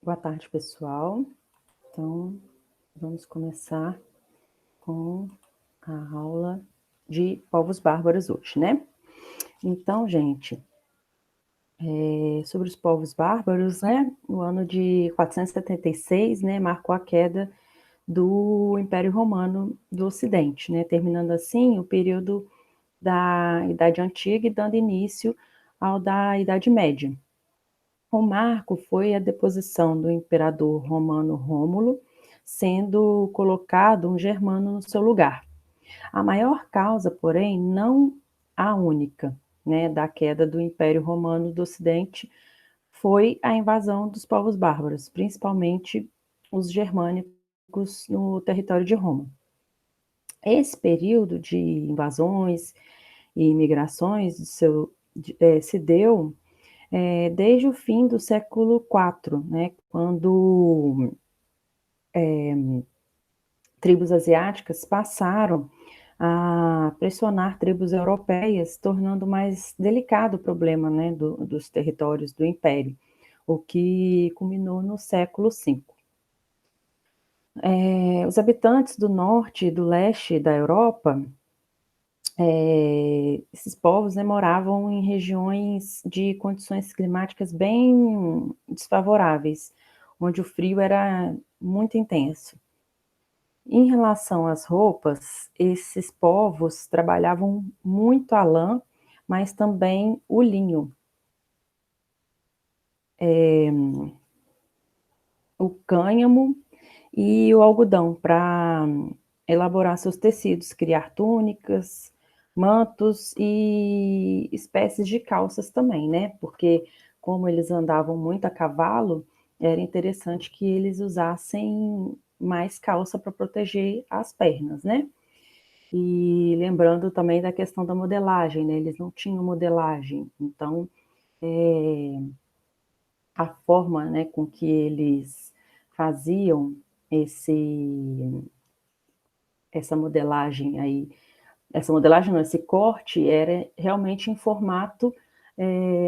Boa tarde, pessoal. Então, vamos começar com a aula de povos bárbaros hoje, né? Então, gente, sobre os povos bárbaros, né? No ano de 476, né, marcou a queda do Império Romano do Ocidente, né? Terminando assim o período da Idade Antiga e dando início ao da Idade Média. O marco foi a deposição do imperador romano Rômulo, sendo colocado um germano no seu lugar. A maior causa, porém, não a única, né, da queda do Império Romano do Ocidente foi a invasão dos povos bárbaros, principalmente os germânicos no território de Roma. Esse período de invasões e imigrações se deu desde o fim do século IV, né, quando tribos asiáticas passaram a pressionar tribos europeias, tornando mais delicado o problema, né, dos territórios do Império, o que culminou no século V. Os habitantes do norte e do leste da Europa, esses povos, né, moravam em regiões de condições climáticas bem desfavoráveis, onde o frio era muito intenso. Em relação às roupas, esses povos trabalhavam muito a lã, mas também o linho, o cânhamo e o algodão para elaborar seus tecidos, criar túnicas, mantos e espécies de calças também, né? Porque como eles andavam muito a cavalo, era interessante que eles usassem mais calça para proteger as pernas, né? E lembrando também da questão da modelagem, né? Eles não tinham modelagem, então a forma, né, com que eles faziam essa modelagem aí, essa modelagem não, esse corte era realmente em formato,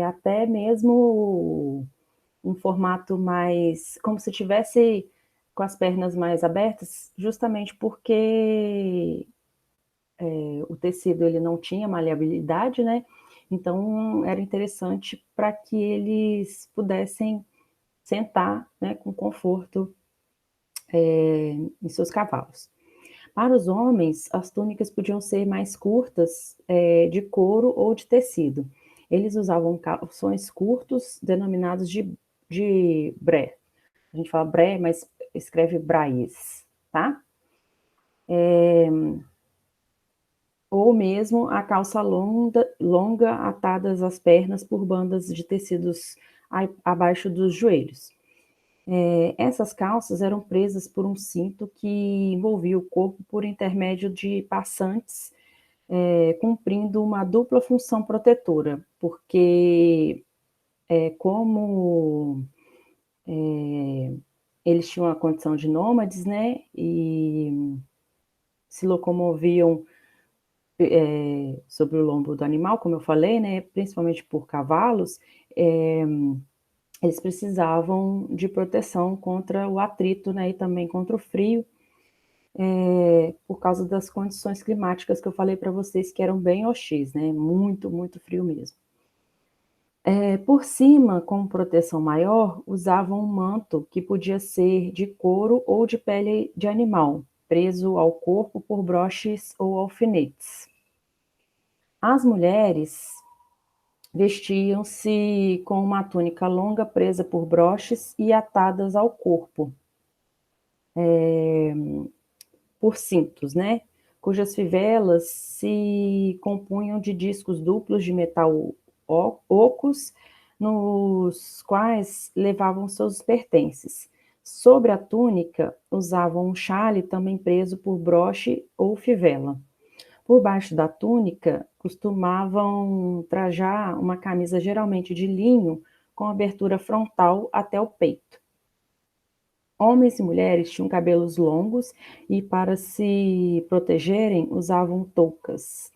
até mesmo um formato mais, como se tivesse com as pernas mais abertas, justamente porque o tecido ele não tinha maleabilidade, né? Então era interessante para que eles pudessem sentar, né, com conforto em seus cavalos. Para os homens, as túnicas podiam ser mais curtas, de couro ou de tecido. Eles usavam calções curtos, denominados de bré. A gente fala bré, mas escreve braís, tá? Ou mesmo a calça longa atadas às pernas por bandas de tecidos abaixo dos joelhos. Essas calças eram presas por um cinto que envolvia o corpo por intermédio de passantes, cumprindo uma dupla função protetora, porque como eles tinham a condição de nômades, né, e se locomoviam sobre o lombo do animal, como eu falei, né, principalmente por cavalos, eles precisavam de proteção contra o atrito, né, e também contra o frio, por causa das condições climáticas que eu falei para vocês que eram bem hostis, né, muito, muito frio mesmo. Por cima, como proteção maior, usavam um manto que podia ser de couro ou de pele de animal, preso ao corpo por broches ou alfinetes. As mulheres vestiam-se com uma túnica longa presa por broches e atadas ao corpo por cintos, né? Cujas fivelas se compunham de discos duplos de metal ocos, nos quais levavam seus pertences. Sobre a túnica, usavam um chale também preso por broche ou fivela. Por baixo da túnica, costumavam trajar uma camisa geralmente de linho com abertura frontal até o peito. Homens e mulheres tinham cabelos longos e, para se protegerem, usavam toucas.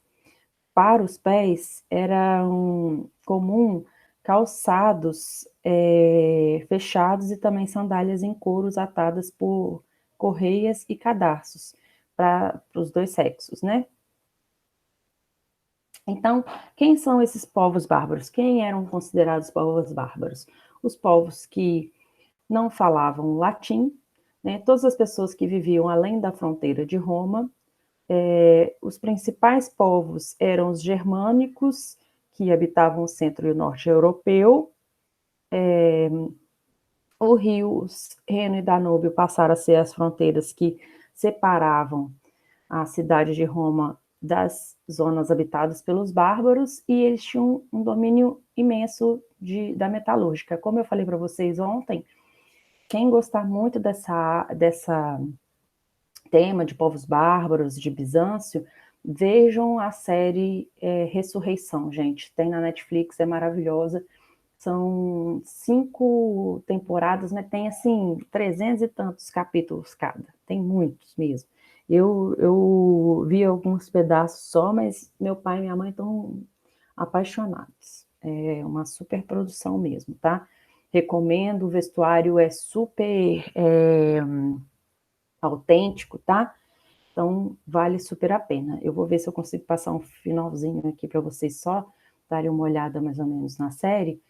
Para os pés, era comum calçados fechados e também sandálias em couros atadas por correias e cadarços para os dois sexos, né? Então, quem são esses povos bárbaros? Quem eram considerados povos bárbaros? Os povos que não falavam latim, né? Todas as pessoas que viviam além da fronteira de Roma. Os principais povos eram os germânicos, que habitavam o centro e o norte europeu. Os rios Reno e Danúbio passaram a ser as fronteiras que separavam a cidade de Roma das zonas habitadas pelos bárbaros, e eles tinham um domínio imenso da metalúrgica. Como eu falei para vocês ontem, quem gostar muito dessa tema de povos bárbaros, de Bizâncio, vejam a série Ressurreição, gente. Tem na Netflix, é maravilhosa. São 5 temporadas, mas tem, assim, 300 e tantos capítulos cada. Tem muitos mesmo. Eu vi alguns pedaços só, mas meu pai e minha mãe estão apaixonados. É uma super produção mesmo, tá? Recomendo, o vestuário é super autêntico, tá? Então, vale super a pena. Eu vou ver se eu consigo passar um finalzinho aqui para vocês só darem uma olhada mais ou menos na série,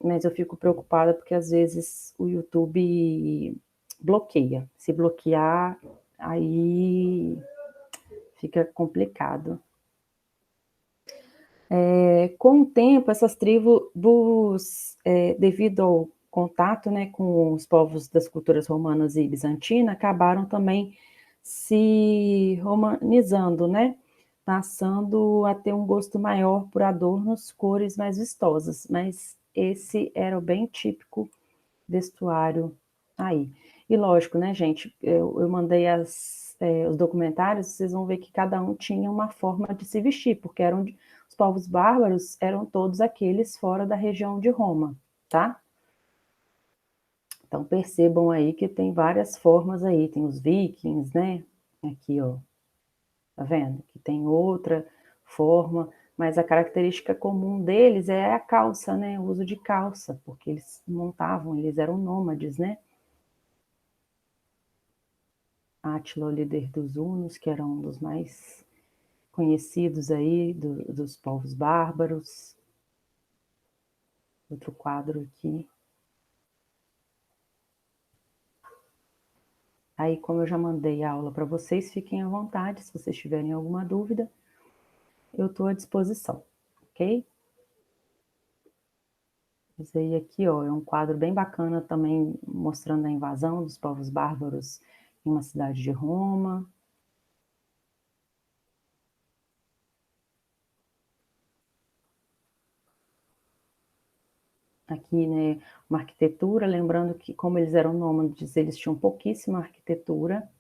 mas eu fico preocupada porque às vezes o YouTube bloqueia. Se bloquear, aí fica complicado. Com o tempo, essas tribos, devido ao contato, né, com os povos das culturas romanas e bizantina, acabaram também se romanizando, né, passando a ter um gosto maior por adornos, cores mais vistosas, mas esse era o bem típico vestuário aí. E lógico, né, gente, eu mandei os documentários, vocês vão ver que cada um tinha uma forma de se vestir, porque os povos bárbaros eram todos aqueles fora da região de Roma, tá? Então percebam aí que tem várias formas aí, tem os vikings, né? Aqui, ó, tá vendo? Que tem outra forma, mas a característica comum deles é a calça, né? O uso de calça, porque eles montavam, eles eram nômades, né? Átila, o líder dos hunos, que era um dos mais conhecidos aí dos povos bárbaros. Outro quadro aqui. Aí, como eu já mandei a aula para vocês, fiquem à vontade, se vocês tiverem alguma dúvida, eu estou à disposição, ok? Esse aí aqui, ó, é um quadro bem bacana também, mostrando a invasão dos povos bárbaros em uma cidade de Roma. Aqui, né, uma arquitetura, lembrando que como eles eram nômades, eles tinham pouquíssima arquitetura,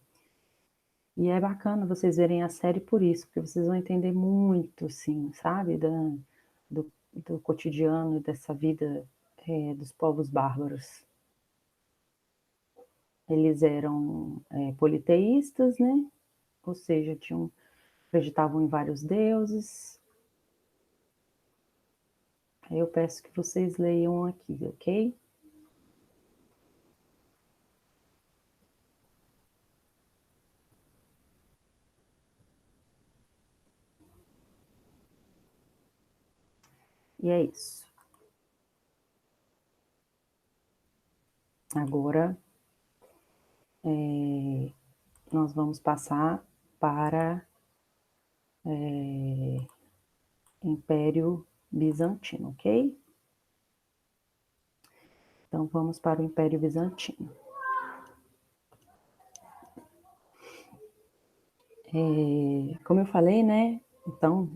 e é bacana vocês verem a série por isso, porque vocês vão entender muito, assim, sabe, do cotidiano e dessa vida dos povos bárbaros. Eles eram politeístas, né, ou seja, acreditavam em vários deuses. Eu peço que vocês leiam aqui, ok? E é isso. Agora, nós vamos passar para Império Bizantino, ok? Então, vamos para o Império Bizantino. Como eu falei, né? Então,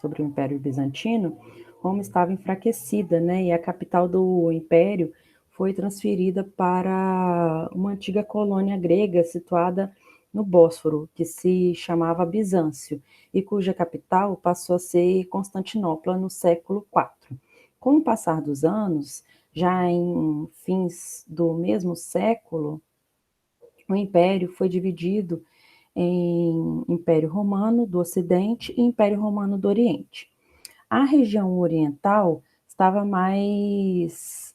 sobre o Império Bizantino, Roma estava enfraquecida, né? E a capital do Império foi transferida para uma antiga colônia grega situada no Bósforo, que se chamava Bizâncio, e cuja capital passou a ser Constantinopla no século IV. Com o passar dos anos, já em fins do mesmo século, o Império foi dividido em Império Romano do Ocidente e Império Romano do Oriente. A região oriental estava mais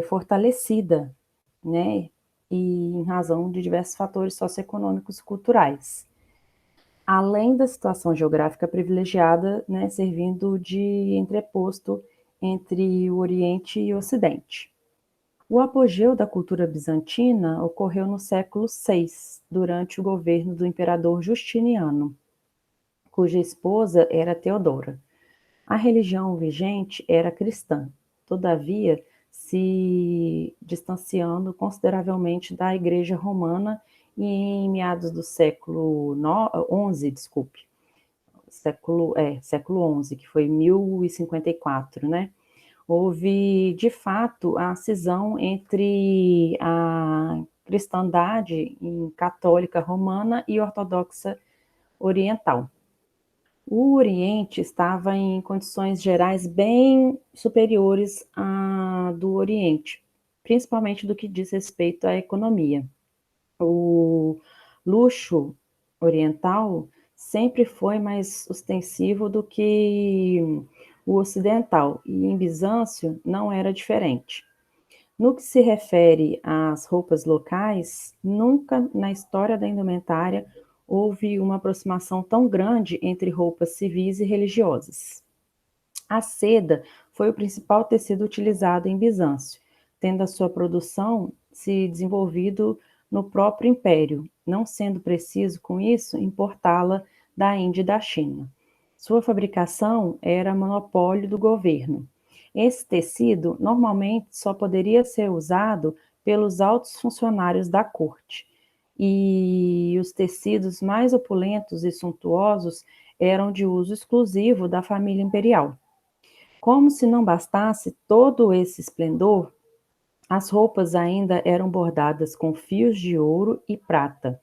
fortalecida, né? E em razão de diversos fatores socioeconômicos e culturais. Além da situação geográfica privilegiada, né, servindo de entreposto entre o Oriente e o Ocidente. O apogeu da cultura bizantina ocorreu no século VI, durante o governo do imperador Justiniano, cuja esposa era Teodora. A religião vigente era cristã, todavia se distanciando consideravelmente da Igreja Romana e em meados do século XI, século XI, que foi 1054, né? Houve, de fato, a cisão entre a cristandade católica romana e ortodoxa oriental. O Oriente estava em condições gerais bem superiores à do Oriente, principalmente do que diz respeito à economia. O luxo oriental sempre foi mais ostensivo do que o ocidental, e em Bizâncio não era diferente. No que se refere às roupas locais, nunca na história da indumentária houve uma aproximação tão grande entre roupas civis e religiosas. A seda foi o principal tecido utilizado em Bizâncio, tendo a sua produção se desenvolvido no próprio império, não sendo preciso, com isso, importá-la da Índia e da China. Sua fabricação era monopólio do governo. Esse tecido normalmente só poderia ser usado pelos altos funcionários da corte, e os tecidos mais opulentos e suntuosos eram de uso exclusivo da família imperial. Como se não bastasse todo esse esplendor, as roupas ainda eram bordadas com fios de ouro e prata,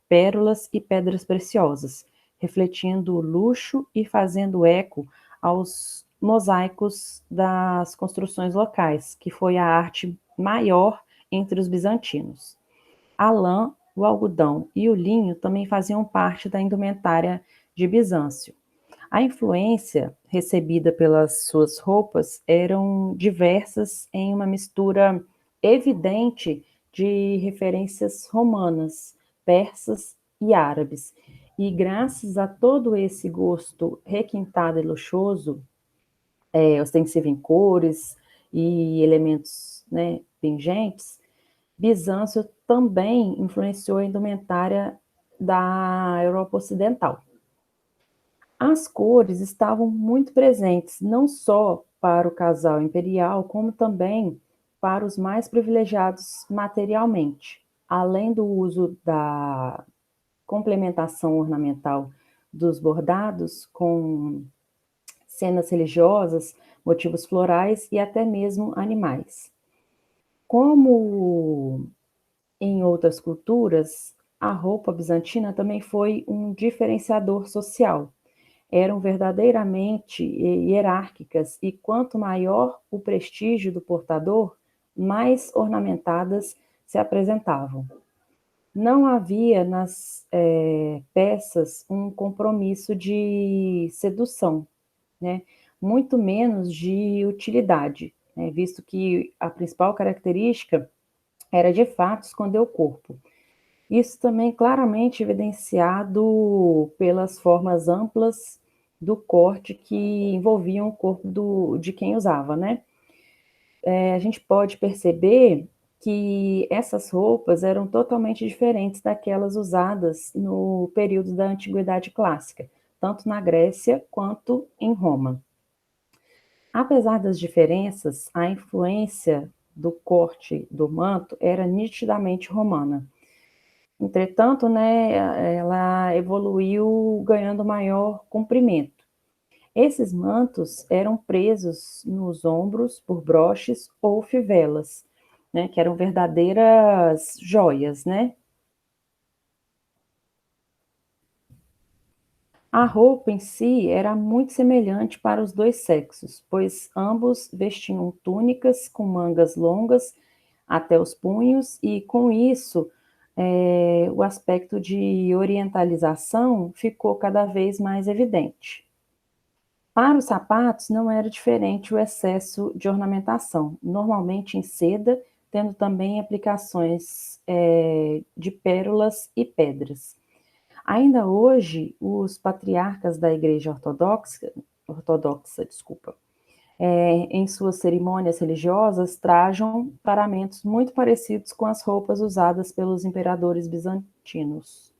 pérolas e pedras preciosas, refletindo o luxo e fazendo eco aos mosaicos das construções locais, que foi a arte maior entre os bizantinos. A lã, o algodão e o linho também faziam parte da indumentária de Bizâncio. A influência recebida pelas suas roupas eram diversas em uma mistura evidente de referências romanas, persas e árabes. E graças a todo esse gosto requintado e luxuoso, ostensivo em cores e elementos, né, pingentes, Bizâncio também influenciou a indumentária da Europa Ocidental. As cores estavam muito presentes, não só para o casal imperial, como também para os mais privilegiados materialmente. Além do uso da complementação ornamental dos bordados com cenas religiosas, motivos florais e até mesmo animais. Como em outras culturas, a roupa bizantina também foi um diferenciador social. Eram verdadeiramente hierárquicas, e quanto maior o prestígio do portador, mais ornamentadas se apresentavam. Não havia nas peças um compromisso de sedução, né? Muito menos de utilidade, né? Visto que a principal característica era de fato esconder o corpo. Isso também claramente evidenciado pelas formas amplas do corte que envolviam o corpo de quem usava, né? A gente pode perceber que essas roupas eram totalmente diferentes daquelas usadas no período da Antiguidade Clássica, tanto na Grécia quanto em Roma. Apesar das diferenças, a influência do corte do manto era nitidamente romana. Entretanto, né, ela evoluiu ganhando maior comprimento. Esses mantos eram presos nos ombros por broches ou fivelas, né, que eram verdadeiras joias, né? A roupa em si era muito semelhante para os dois sexos, pois ambos vestiam túnicas com mangas longas até os punhos, e com isso o aspecto de orientalização ficou cada vez mais evidente. Para os sapatos não era diferente o excesso de ornamentação, normalmente em seda, tendo também aplicações de pérolas e pedras. Ainda hoje, os patriarcas da Igreja Ortodoxa, desculpa, em suas cerimônias religiosas, trajam paramentos muito parecidos com as roupas usadas pelos imperadores bizantinos.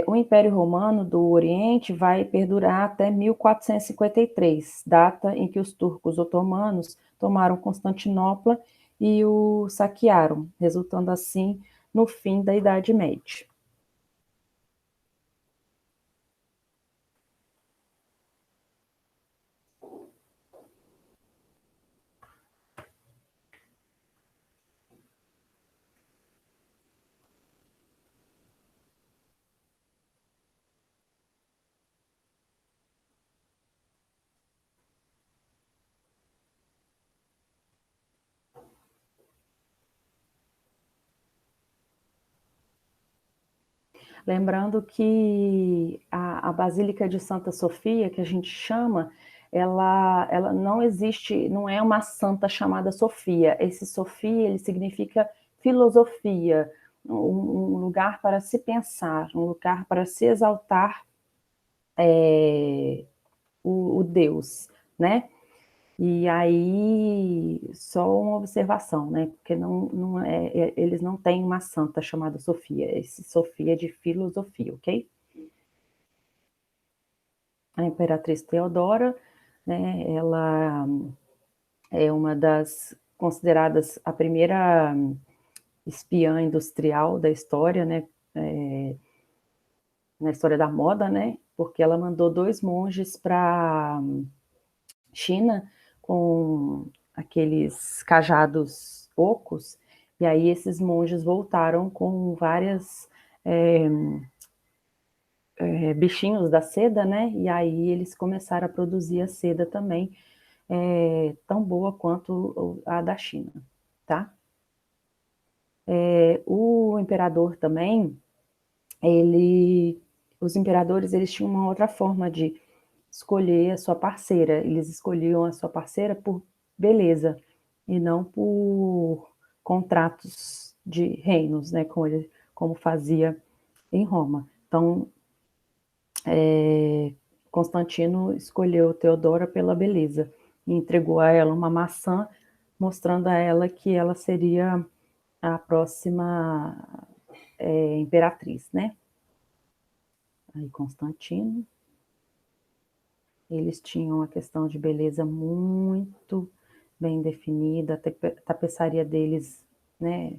O Império Romano do Oriente vai perdurar até 1453, data em que os turcos otomanos tomaram Constantinopla e o saquearam, resultando assim no fim da Idade Média. Lembrando que a Basílica de Santa Sofia, que a gente chama, ela não existe, não é uma santa chamada Sofia. Esse Sofia, ele significa filosofia, um lugar para se pensar, um lugar para se exaltar o Deus, né? E aí, só uma observação, né? Porque eles não têm uma santa chamada Sofia, esse Sofia é de filosofia, ok? A Imperatriz Teodora, né, ela é uma das consideradas a primeira espiã industrial da história, né, na história da moda, né, porque ela mandou 2 monges para China com aqueles cajados ocos, e aí esses monges voltaram com várias bichinhos da seda, né? E aí eles começaram a produzir a seda também, tão boa quanto a da China, tá? O imperador também, ele, os imperadores, eles tinham uma outra forma de escolher a sua parceira. Eles escolhiam a sua parceira por beleza e não por contratos de reinos, né? Como fazia em Roma. Então, Constantino escolheu Teodora pela beleza e entregou a ela uma maçã, mostrando a ela que ela seria a próxima imperatriz, né? Aí Constantino, eles tinham uma questão de beleza muito bem definida, a tapeçaria deles, né?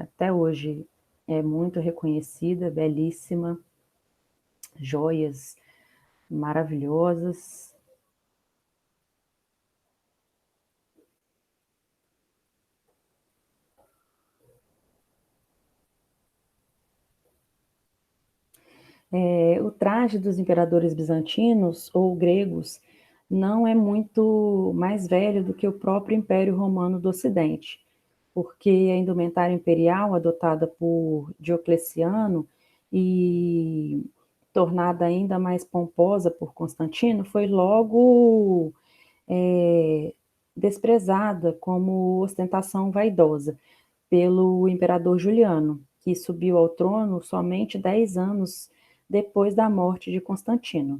Até hoje é muito reconhecida, belíssima, joias maravilhosas. O traje dos imperadores bizantinos ou gregos não é muito mais velho do que o próprio Império Romano do Ocidente, porque a indumentária imperial adotada por Diocleciano e tornada ainda mais pomposa por Constantino foi logo desprezada como ostentação vaidosa pelo imperador Juliano, que subiu ao trono somente 10 anos depois da morte de Constantino.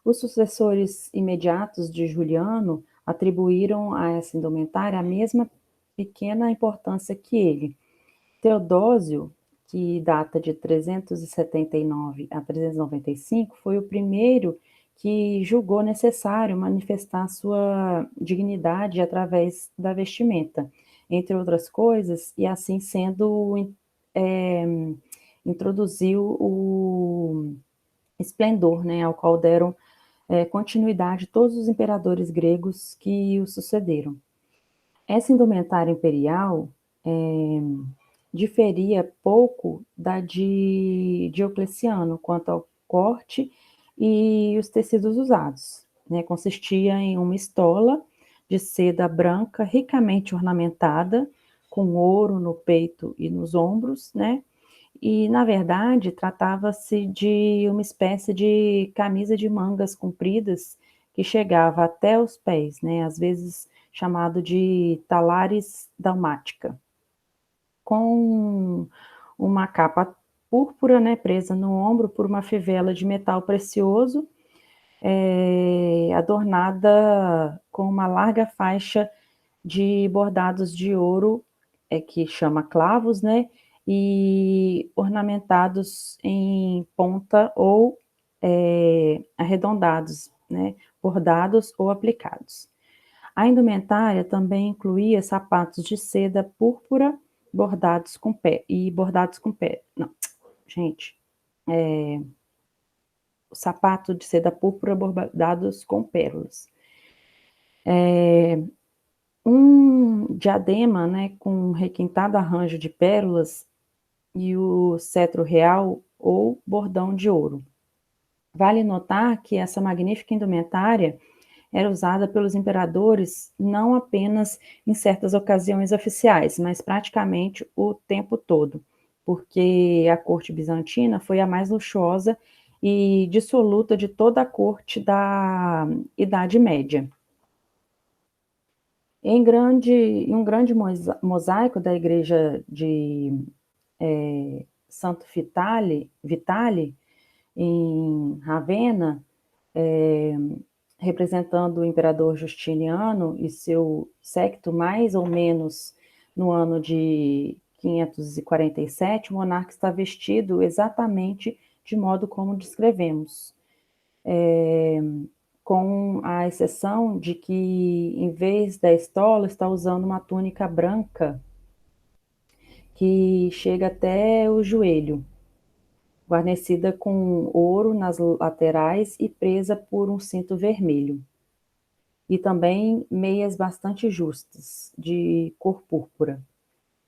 Os sucessores imediatos de Juliano atribuíram a essa indumentária a mesma pequena importância que ele. Teodósio, que data de 379 a 395, foi o primeiro que julgou necessário manifestar sua dignidade através da vestimenta, entre outras coisas, e assim sendo é, introduziu o esplendor, né, ao qual deram continuidade todos os imperadores gregos que o sucederam. Essa indumentária imperial diferia pouco da de Diocleciano quanto ao corte e os tecidos usados, né? Consistia em uma estola de seda branca ricamente ornamentada, com ouro no peito e nos ombros, né? E, na verdade, tratava-se de uma espécie de camisa de mangas compridas que chegava até os pés, né? Às vezes chamado de talares dalmática, com uma capa púrpura, né, presa no ombro por uma fivela de metal precioso, adornada com uma larga faixa de bordados de ouro, que chama clavos, né, e ornamentados em ponta ou arredondados, né, bordados ou aplicados. A indumentária também incluía sapatos de seda púrpura bordados com pé. Não, gente, o sapato de seda púrpura bordados com pérolas. Um diadema, né, com um requintado arranjo de pérolas e o cetro real ou bordão de ouro. Vale notar que essa magnífica indumentária era usada pelos imperadores não apenas em certas ocasiões oficiais, mas praticamente o tempo todo, porque a corte bizantina foi a mais luxuosa e dissoluta de toda a corte da Idade Média. Em um grande mosaico da igreja de Santo Vitale, em Ravenna, representando o imperador Justiniano e seu séquito, mais ou menos no ano de 547, o monarca está vestido exatamente de modo como descrevemos, com a exceção de que, em vez da estola, está usando uma túnica branca que chega até o joelho, guarnecida com ouro nas laterais e presa por um cinto vermelho. E também meias bastante justas, de cor púrpura.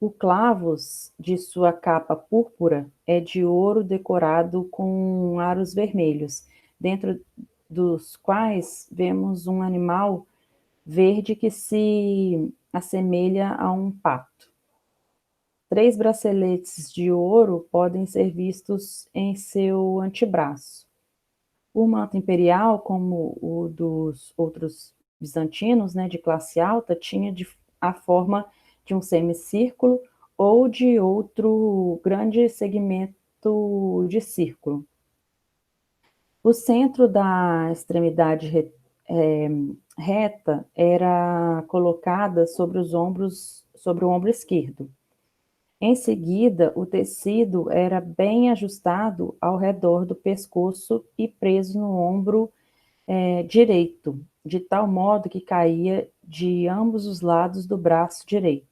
O clavos de sua capa púrpura é de ouro decorado com aros vermelhos, dentro dos quais vemos um animal verde que se assemelha a um pato. 3 braceletes de ouro podem ser vistos em seu antebraço. O manto imperial, como o dos outros bizantinos, né, de classe alta, tinha a forma de um semicírculo ou de outro grande segmento de círculo. O centro da extremidade reta era colocada sobre sobre o ombro esquerdo. Em seguida, o tecido era bem ajustado ao redor do pescoço e preso no ombro direito, de tal modo que caía de ambos os lados do braço direito.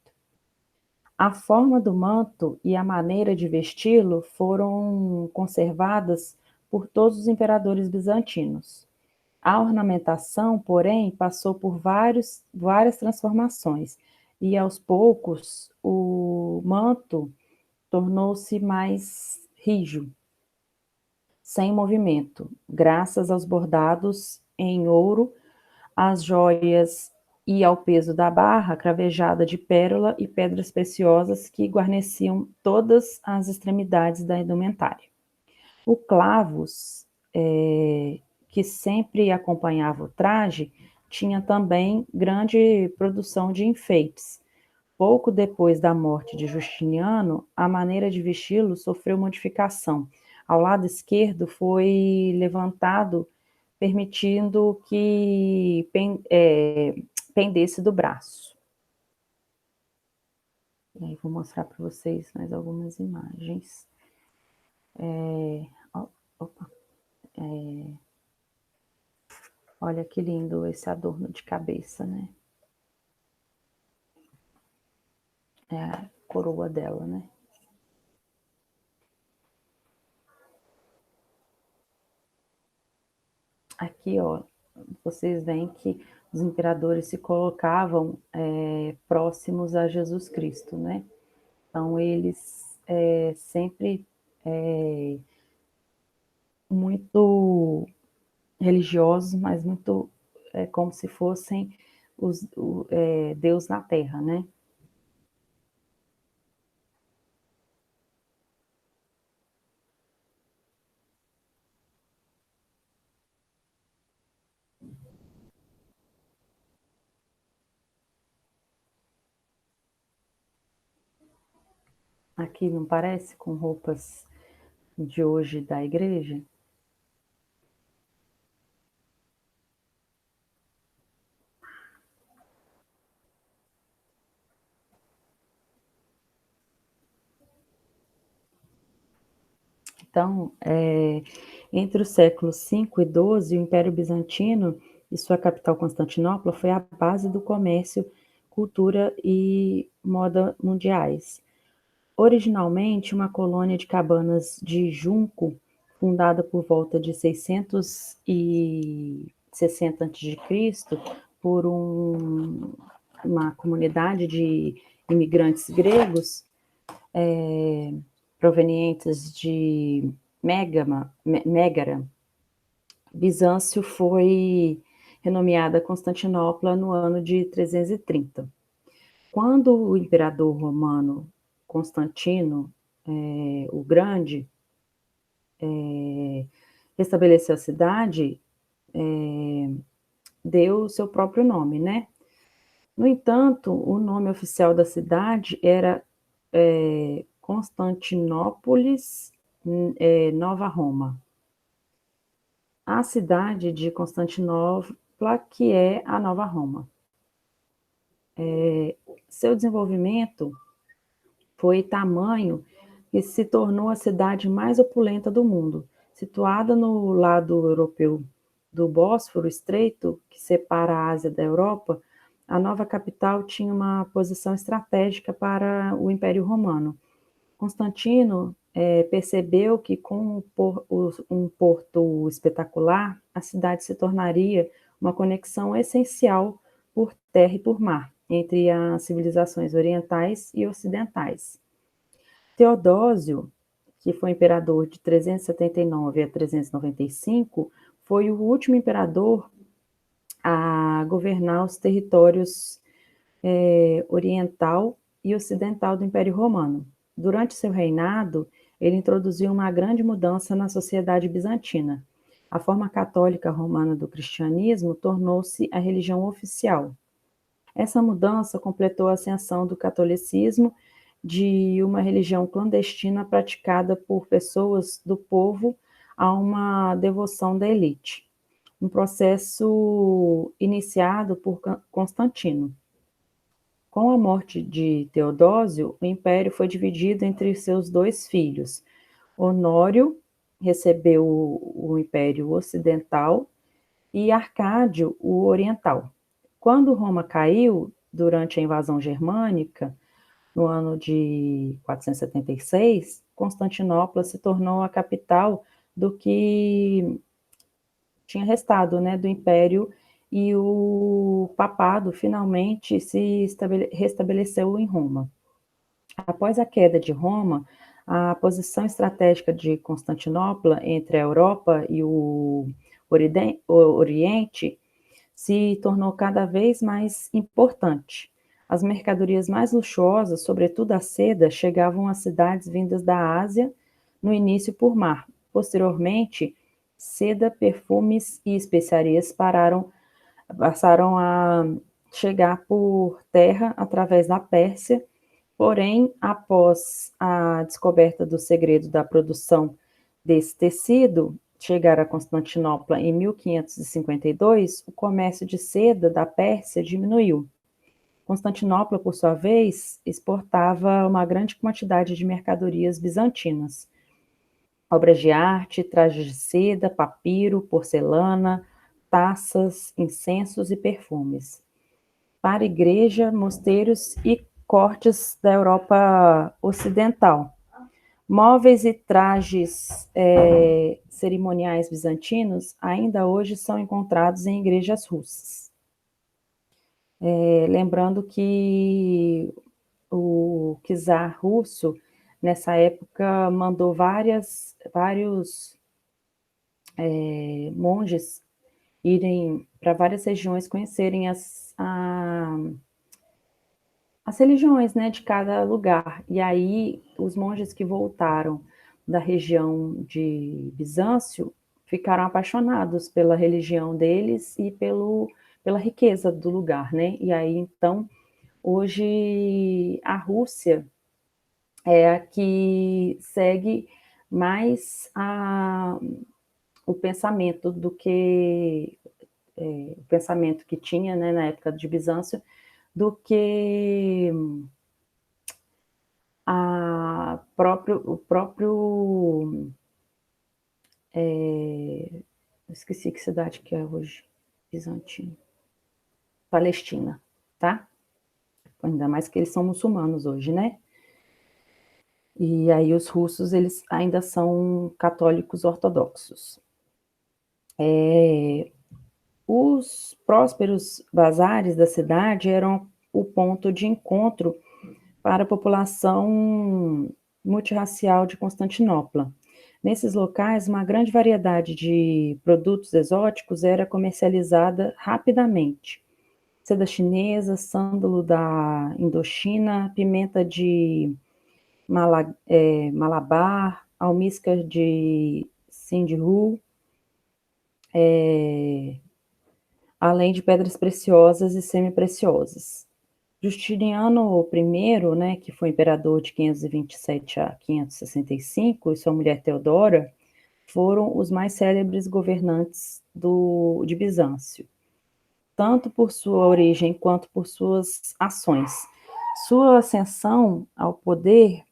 A forma do manto e a maneira de vesti-lo foram conservadas por todos os imperadores bizantinos. A ornamentação, porém, passou por várias transformações, e aos poucos o manto tornou-se mais rijo, sem movimento, graças aos bordados em ouro, às joias e ao peso da barra cravejada de pérola e pedras preciosas que guarneciam todas as extremidades da indumentária. O clavos, que sempre acompanhava o traje, tinha também grande produção de enfeites. Pouco depois da morte de Justiniano, a maneira de vesti-lo sofreu modificação. Ao lado esquerdo foi levantado, permitindo que pendesse do braço. E aí vou mostrar para vocês mais algumas imagens. Olha que lindo esse adorno de cabeça, né? É a coroa dela, né? Aqui, ó, vocês veem que os imperadores se colocavam próximos a Jesus Cristo, né? Então, eles sempre muito religiosos, mas muito como se fossem Deus na Terra, né? Aqui não parece com roupas de hoje da igreja? Então, entre os séculos V e XII, o Império Bizantino e sua capital Constantinopla foi a base do comércio, cultura e moda mundiais. Originalmente uma colônia de cabanas de junco, fundada por volta de 660 a.C., por uma comunidade de imigrantes gregos, provenientes de Mégara, Bizâncio foi renomeada Constantinopla no ano de 330. Quando o imperador romano Constantino o Grande restabeleceu a cidade, deu o seu próprio nome, né? No entanto, o nome oficial da cidade era Constantinópolis, Nova Roma. A cidade de Constantinopla, que é a Nova Roma. Seu desenvolvimento foi tamanho que se tornou a cidade mais opulenta do mundo. Situada no lado europeu do Bósforo Estreito, que separa a Ásia da Europa, a nova capital tinha uma posição estratégica para o Império Romano. Constantino percebeu que com um porto espetacular, a cidade se tornaria uma conexão essencial por terra e por mar entre as civilizações orientais e ocidentais. Teodósio, que foi imperador de 379 a 395, foi o último imperador a governar os territórios oriental e ocidental do Império Romano. Durante seu reinado, ele introduziu uma grande mudança na sociedade bizantina. A forma católica romana do cristianismo tornou-se a religião oficial. Essa mudança completou a ascensão do catolicismo de uma religião clandestina praticada por pessoas do povo a uma devoção da elite, um processo iniciado por Constantino. Com a morte de Teodósio, o império foi dividido entre seus dois filhos. Honório recebeu o Império Ocidental e Arcádio o Oriental. Quando Roma caiu, durante a invasão germânica, no ano de 476, Constantinopla se tornou a capital do que tinha restado, né, do Império, e o papado finalmente se restabeleceu em Roma. Após a queda de Roma, a posição estratégica de Constantinopla entre a Europa e o Oriente se tornou cada vez mais importante. As mercadorias mais luxuosas, sobretudo a seda, chegavam às cidades vindas da Ásia, no início por mar. Posteriormente, seda, perfumes e especiarias passaram a chegar por terra através da Pérsia. Porém, após a descoberta do segredo da produção desse tecido chegar a Constantinopla em 1552, o comércio de seda da Pérsia diminuiu. Constantinopla, por sua vez, exportava uma grande quantidade de mercadorias bizantinas, obras de arte, trajes de seda, papiro, porcelana, taças, incensos e perfumes, para igreja, mosteiros e cortes da Europa Ocidental. Móveis e trajes cerimoniais bizantinos ainda hoje são encontrados em igrejas russas. Lembrando que o czar russo, nessa época, mandou vários monges irem para várias regiões conhecerem as religiões, né, de cada lugar. E aí, os monges que voltaram da região de Bizâncio ficaram apaixonados pela religião deles e pela riqueza do lugar, né? E aí, então, hoje, a Rússia é a que segue mais o pensamento do que o pensamento que tinha, né, na época de Bizâncio, do que o próprio esqueci que cidade que é hoje, Bizantino, Palestina, tá? Ainda mais que eles são muçulmanos hoje, né? E aí os russos, eles ainda são católicos ortodoxos. Os prósperos bazares da cidade eram o ponto de encontro para a população multirracial de Constantinopla. Nesses locais, uma grande variedade de produtos exóticos era comercializada rapidamente. Seda chinesa, sândalo da Indochina, pimenta de Malabar, almíscar de Sindhu, além de pedras preciosas e semi-preciosas. Justiniano I, né, que foi imperador de 527 a 565, e sua mulher Teodora, foram os mais célebres governantes de Bizâncio, tanto por sua origem quanto por suas ações. Sua ascensão ao poder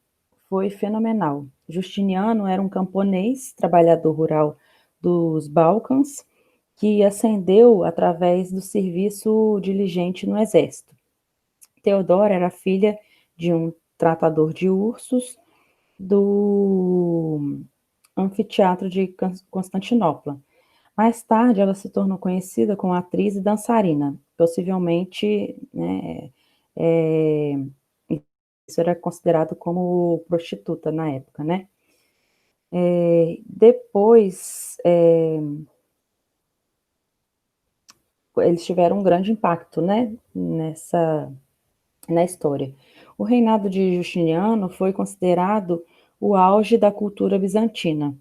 foi fenomenal. Justiniano era um camponês, trabalhador rural dos Balcãs, que ascendeu através do serviço diligente no exército. Teodora era filha de um tratador de ursos do anfiteatro de Constantinopla. Mais tarde, ela se tornou conhecida como atriz e dançarina. Possivelmente, né, isso era considerado como prostituta na época, né? Depois, eles tiveram um grande impacto, né, na história. O reinado de Justiniano foi considerado o auge da cultura bizantina.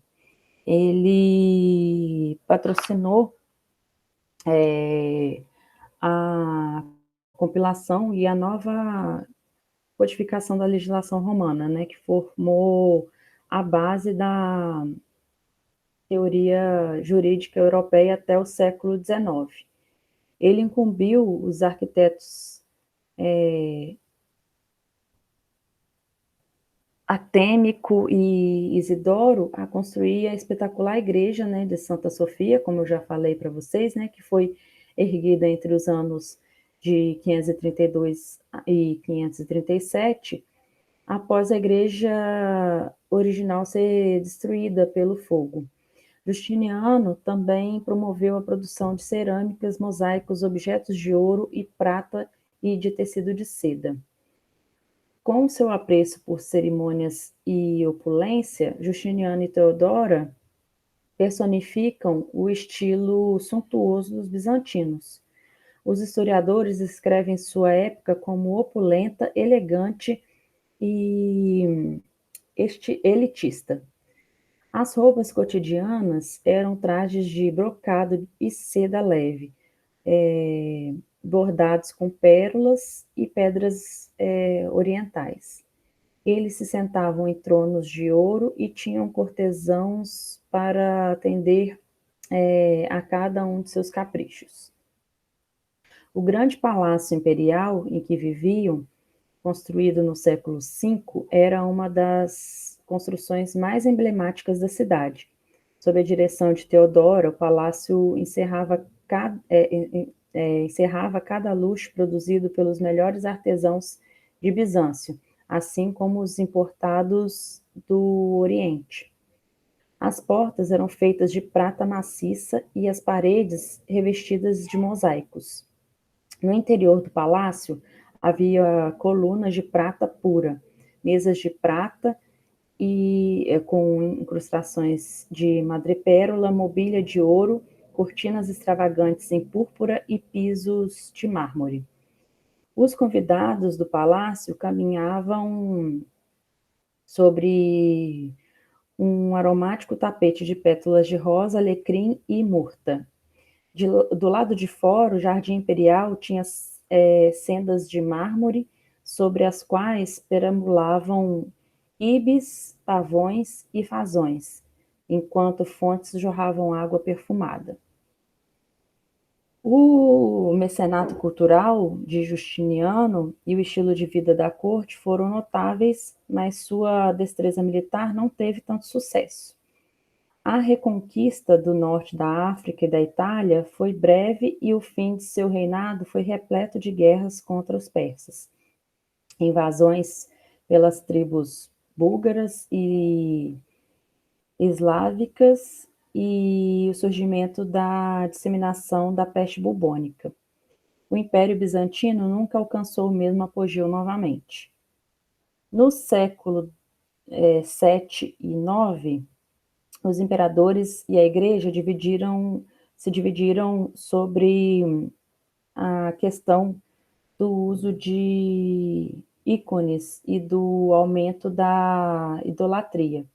Ele patrocinou a compilação e a nova codificação da legislação romana, né, que formou a base da teoria jurídica europeia até o século XIX. Ele incumbiu os arquitetos Atêmico e Isidoro a construir a espetacular igreja, né, de Santa Sofia, como eu já falei para vocês, né, que foi erguida entre os anos de 532 e 537, após a igreja original ser destruída pelo fogo. Justiniano também promoveu a produção de cerâmicas, mosaicos, objetos de ouro e prata e de tecido de seda. Com seu apreço por cerimônias e opulência, Justiniano e Teodora personificam o estilo suntuoso dos bizantinos. Os historiadores escrevem sua época como opulenta, elegante e elitista. As roupas cotidianas eram trajes de brocado e seda leve, bordados com pérolas e pedras orientais. Eles se sentavam em tronos de ouro e tinham cortesãos para atender a cada um de seus caprichos. O grande palácio imperial em que viviam, construído no século V, era uma das construções mais emblemáticas da cidade. Sob a direção de Teodora, o palácio encerrava cada luxo produzido pelos melhores artesãos de Bizâncio, assim como os importados do Oriente. As portas eram feitas de prata maciça e as paredes revestidas de mosaicos. No interior do palácio havia colunas de prata pura, mesas de prata e com incrustações de madrepérola, mobília de ouro, cortinas extravagantes em púrpura e pisos de mármore. Os convidados do palácio caminhavam sobre um aromático tapete de pétalas de rosa, alecrim e murta. Do lado de fora, o jardim imperial tinha sendas de mármore, sobre as quais perambulavam ibis, pavões e fazões, enquanto fontes jorravam água perfumada. O mecenato cultural de Justiniano e o estilo de vida da corte foram notáveis, mas sua destreza militar não teve tanto sucesso. A reconquista do norte da África e da Itália foi breve e o fim de seu reinado foi repleto de guerras contra os persas, invasões pelas tribos búlgaras e eslávicas e o surgimento da disseminação da peste bubônica. O Império Bizantino nunca alcançou o mesmo apogeu novamente. No século VII e IX, os imperadores e a Igreja se dividiram sobre a questão do uso de ícones e do aumento da idolatria.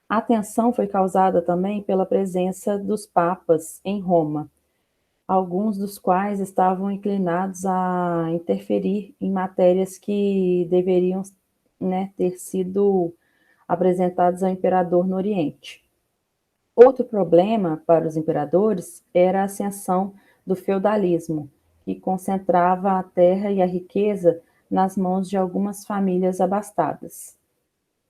A tensão foi causada também pela presença dos papas em Roma, alguns dos quais estavam inclinados a interferir em matérias que deveriam, né, ter sido apresentadas ao imperador no Oriente. Outro problema para os imperadores era a ascensão do feudalismo, que concentrava a terra e a riqueza nas mãos de algumas famílias abastadas.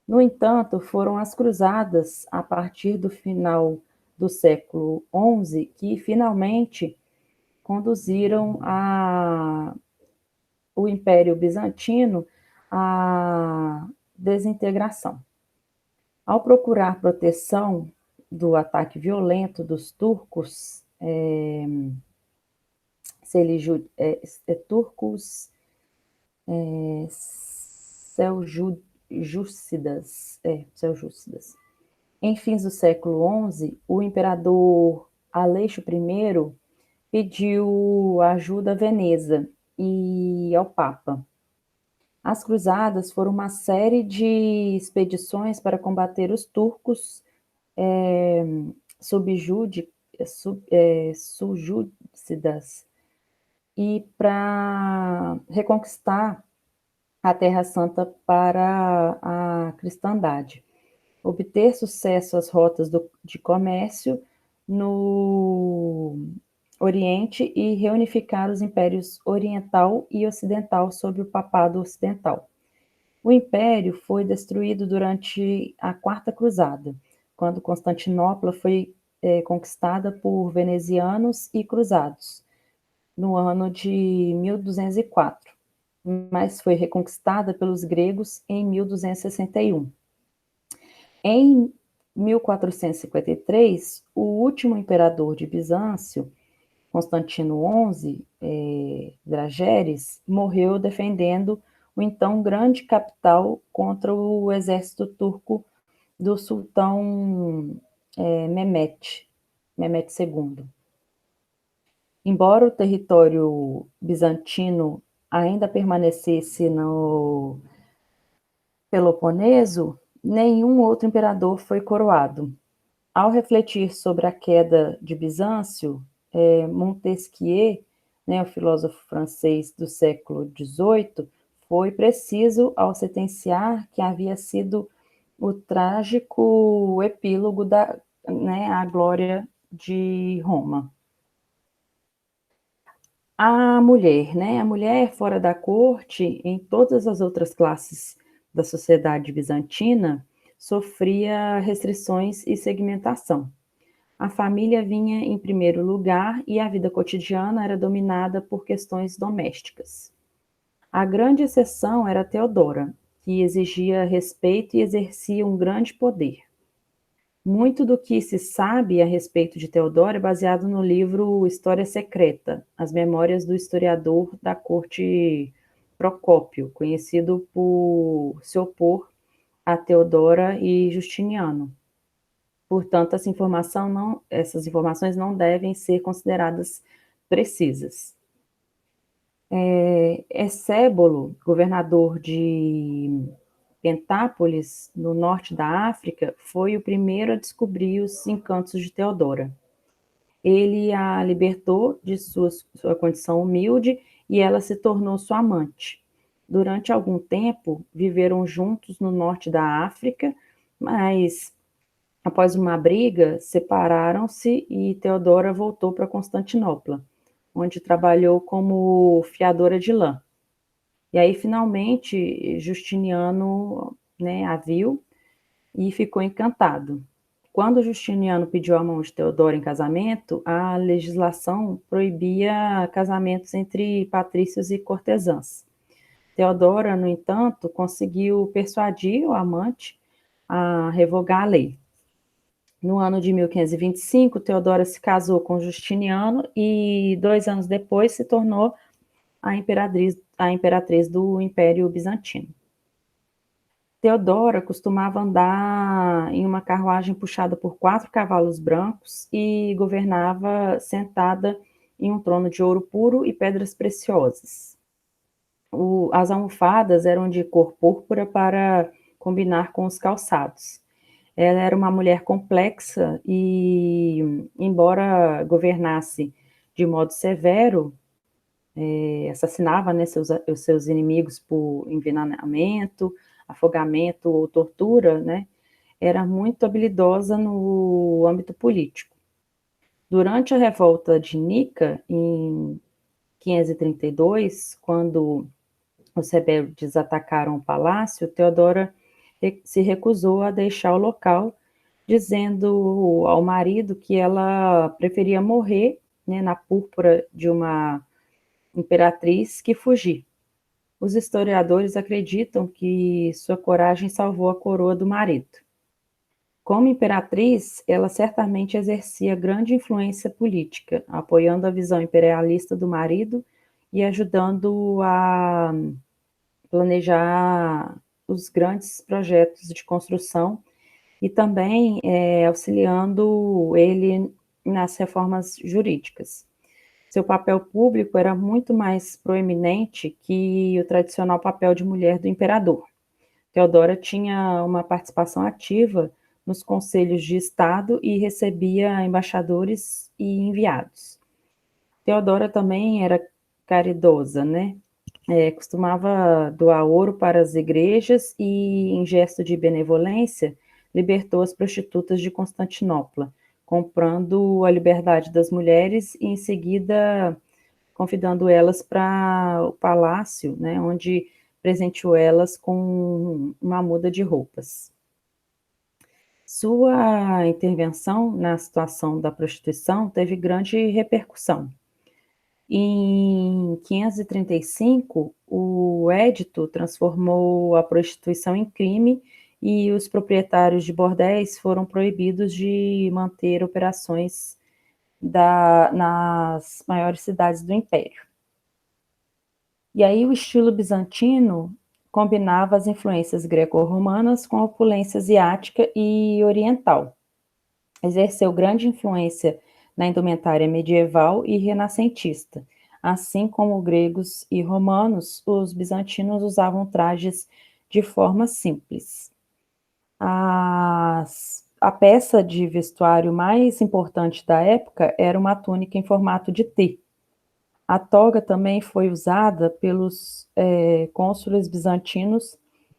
No entanto, foram as cruzadas, a partir do final do século XI, que finalmente conduziram o Império Bizantino à desintegração. Ao procurar proteção do ataque violento dos turcos, seljúcidas. Em fins do século XI, o imperador Aleixo I pediu ajuda a Veneza e ao Papa. As cruzadas foram uma série de expedições para combater os turcos suljúcidas e para reconquistar a Terra Santa para a cristandade, obter sucesso às rotas de comércio no Oriente e reunificar os impérios oriental e ocidental sob o papado ocidental. O império foi destruído durante a Quarta Cruzada, quando Constantinopla foi conquistada por venezianos e cruzados, no ano de 1204, mas foi reconquistada pelos gregos em 1261. Em 1453, o último imperador de Bizâncio, Constantino XI, Drageres, morreu defendendo o então grande capital contra o exército turco do sultão Mehmet II. Embora o território bizantino ainda permanecesse no Peloponeso, nenhum outro imperador foi coroado. Ao refletir sobre a queda de Bizâncio, Montesquieu, né, o filósofo francês do século XVIII, foi preciso ao sentenciar que havia sido o trágico epílogo à glória de Roma. A mulher fora da corte, em todas as outras classes da sociedade bizantina, sofria restrições e segmentação. A família vinha em primeiro lugar e a vida cotidiana era dominada por questões domésticas. A grande exceção era Teodora, que exigia respeito e exercia um grande poder. Muito do que se sabe a respeito de Teodora é baseado no livro História Secreta, as memórias do historiador da corte Procópio, conhecido por se opor a Teodora e Justiniano. Portanto, essas informações não devem ser consideradas precisas. Escébolo, governador de Pentápolis, no norte da África, foi o primeiro a descobrir os encantos de Teodora. Ele a libertou de sua condição humilde e ela se tornou sua amante. durante algum tempo, viveram juntos no norte da África, mas após uma briga, separaram-se e Teodora voltou para Constantinopla, onde trabalhou como fiadora de lã. E aí, finalmente, Justiniano, né, a viu e ficou encantado. Quando Justiniano pediu a mão de Teodora em casamento, a legislação proibia casamentos entre patrícios e cortesãs. Teodora, no entanto, conseguiu persuadir o amante a revogar a lei. No ano de 1525, Teodora se casou com Justiniano e 2 anos depois se tornou a imperatriz do Império Bizantino. Teodora costumava andar em uma carruagem puxada por 4 cavalos brancos e governava sentada em um trono de ouro puro e pedras preciosas. As almofadas eram de cor púrpura para combinar com os calçados. Ela era uma mulher complexa e, embora governasse de modo severo, assassinava, né, os seus inimigos por envenenamento, afogamento ou tortura, né, era muito habilidosa no âmbito político. Durante a revolta de Nica, em 532, quando os rebeldes atacaram o palácio, Teodora se recusou a deixar o local, dizendo ao marido que ela preferia morrer, né, na púrpura de uma imperatriz que fugir. Os historiadores acreditam que sua coragem salvou a coroa do marido. Como imperatriz, ela certamente exercia grande influência política, apoiando a visão imperialista do marido e ajudando a planejar os grandes projetos de construção e também auxiliando ele nas reformas jurídicas. Seu papel público era muito mais proeminente que o tradicional papel de mulher do imperador. Teodora tinha uma participação ativa nos conselhos de Estado e recebia embaixadores e enviados. Teodora também era caridosa, né? Costumava doar ouro para as igrejas e, em gesto de benevolência, libertou as prostitutas de Constantinopla, comprando a liberdade das mulheres e, em seguida, convidando elas para o palácio, né, onde presenteou elas com uma muda de roupas. Sua intervenção na situação da prostituição teve grande repercussão. Em 535, o Édito transformou a prostituição em crime e os proprietários de bordéis foram proibidos de manter operações nas maiores cidades do Império. E aí o estilo bizantino combinava as influências greco-romanas com a opulência asiática e oriental. Exerceu grande influência na indumentária medieval e renascentista. Assim como gregos e romanos, os bizantinos usavam trajes de forma simples. A peça de vestuário mais importante da época era uma túnica em formato de T. A toga também foi usada pelos cônsules bizantinos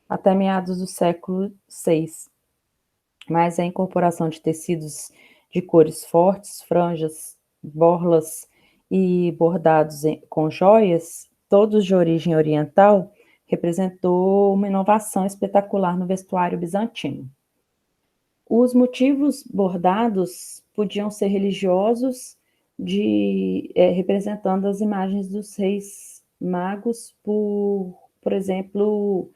até meados do século VI. Mas a incorporação de tecidos de cores fortes, franjas, borlas e bordados com joias, todos de origem oriental, representou uma inovação espetacular no vestuário bizantino. Os bordados podiam ser religiosos, representando as imagens dos reis magos, por exemplo,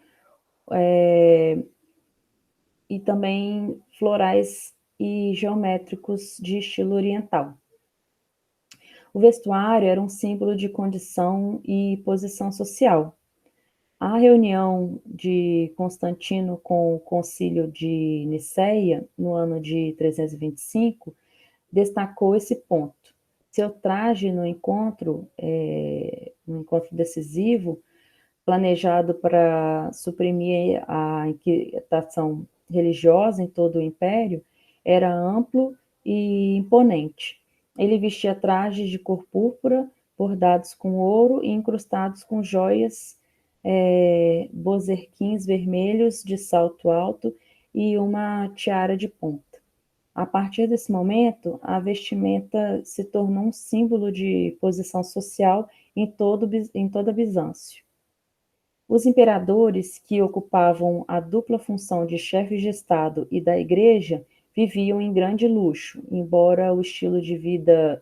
e também florais e geométricos de estilo oriental. O vestuário era um símbolo de condição e posição social. A reunião de Constantino com o Concílio de Nicéia, no ano de 325, destacou esse ponto. Seu traje no encontro decisivo, planejado para suprimir a inquietação religiosa em todo o império, era amplo e imponente. Ele vestia trajes de cor púrpura, bordados com ouro e incrustados com joias bozerquins vermelhos de salto alto e uma tiara de ponta. A partir desse momento, a vestimenta se tornou um símbolo de posição social em toda Bizâncio. Os imperadores, que ocupavam a dupla função de chefes de Estado e da Igreja, viviam em grande luxo, embora o estilo de vida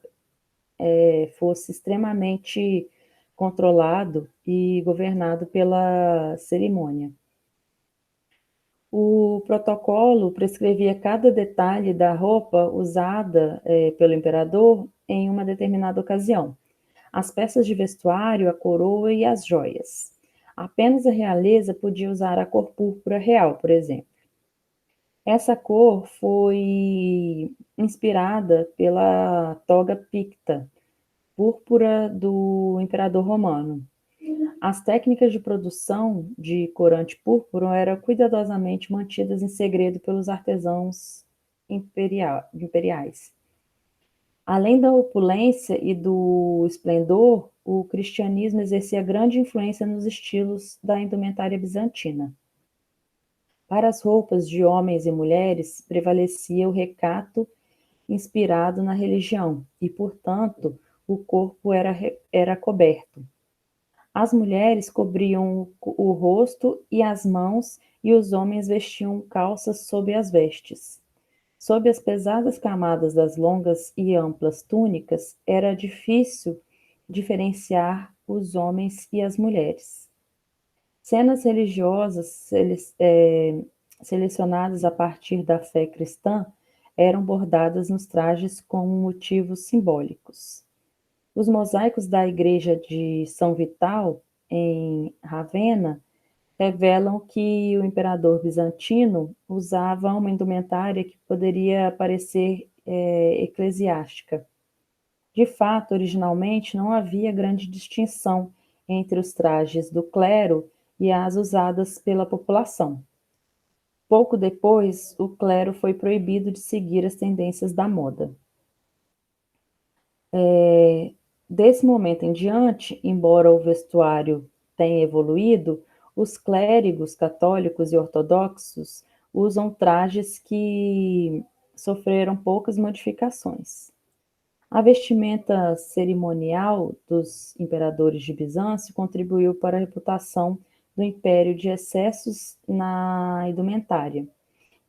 fosse extremamente controlado e governado pela cerimônia. O protocolo prescrevia cada detalhe da roupa usada pelo imperador em uma determinada ocasião. As peças de vestuário, a coroa e as joias. Apenas a realeza podia usar a cor púrpura real, por exemplo. Essa cor foi inspirada pela toga picta, púrpura do imperador romano. As técnicas de produção de corante púrpura eram cuidadosamente mantidas em segredo pelos artesãos imperiais. Além da opulência e do esplendor, o cristianismo exercia grande influência nos estilos da indumentária bizantina. Para as roupas de homens e mulheres, prevalecia o recato inspirado na religião, e, portanto, o corpo era coberto. As mulheres cobriam o rosto e as mãos, e os homens vestiam calças sob as vestes. Sob as pesadas camadas das longas e amplas túnicas, era difícil diferenciar os homens e as mulheres. Cenas religiosas selecionadas a partir da fé cristã eram bordadas nos trajes com motivos simbólicos. Os mosaicos da igreja de São Vital, em Ravenna, revelam que o imperador bizantino usava uma indumentária que poderia parecer eclesiástica. De fato, originalmente, não havia grande distinção entre os trajes do clero e as usadas pela população. Pouco depois, o clero foi proibido de seguir as tendências da moda. Desse momento em diante, embora o vestuário tenha evoluído, os clérigos católicos e ortodoxos usam trajes que sofreram poucas modificações. A vestimenta cerimonial dos imperadores de Bizâncio contribuiu para a reputação do império de excessos na indumentária.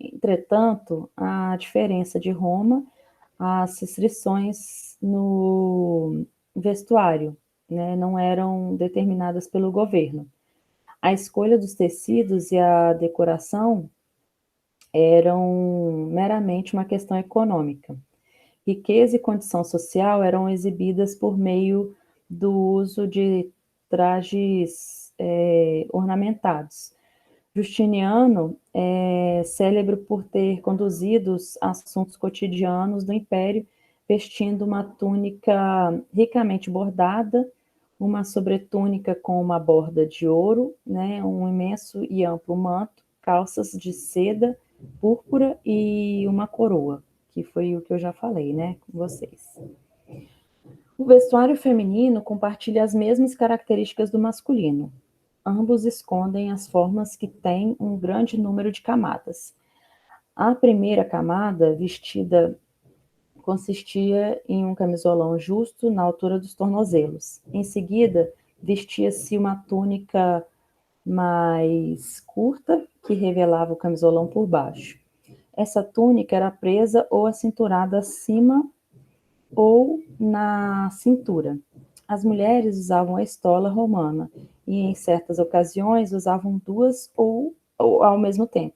Entretanto, a diferença de Roma, as restrições no vestuário, né, não eram determinadas pelo governo. A escolha dos tecidos e a decoração eram meramente uma questão econômica. Riqueza e condição social eram exibidas por meio do uso de trajes ornamentados. Justiniano é célebre por ter conduzido os assuntos cotidianos do império, vestindo uma túnica ricamente bordada, uma sobretúnica com uma borda de ouro, né, um imenso e amplo manto, calças de seda púrpura e uma coroa, que foi o que eu já falei, né, com vocês. O vestuário feminino compartilha as mesmas características do masculino. Ambos escondem as formas que têm um grande número de camadas. A primeira camada, vestida, consistia em um camisolão justo na altura dos tornozelos. Em seguida, vestia-se uma túnica mais curta, que revelava o camisolão por baixo. Essa túnica era presa ou acinturada acima ou na cintura. As mulheres usavam a estola romana e, em certas ocasiões, usavam duas ou ao mesmo tempo.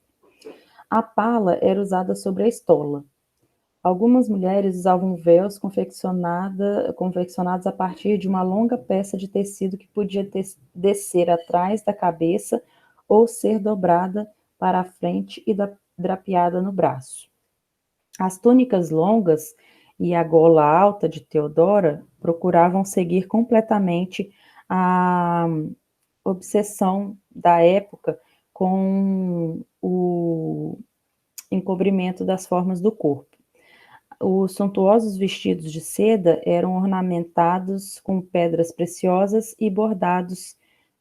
A pala era usada sobre a estola. Algumas mulheres usavam véus confeccionados a partir de uma longa peça de tecido que podia descer atrás da cabeça ou ser dobrada para a frente e drapeada no braço. As túnicas longas e a gola alta de Teodora procuravam seguir completamente a obsessão da época com o encobrimento das formas do corpo. Os suntuosos vestidos de seda eram ornamentados com pedras preciosas e bordados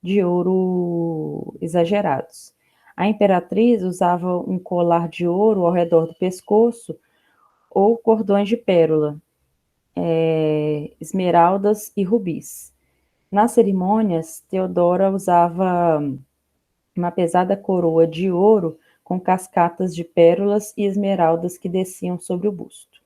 de ouro exagerados. A imperatriz usava um colar de ouro ao redor do pescoço ou cordões de pérola, esmeraldas e rubis. Nas cerimônias, Teodora usava uma pesada coroa de ouro com cascatas de pérolas e esmeraldas que desciam sobre o busto.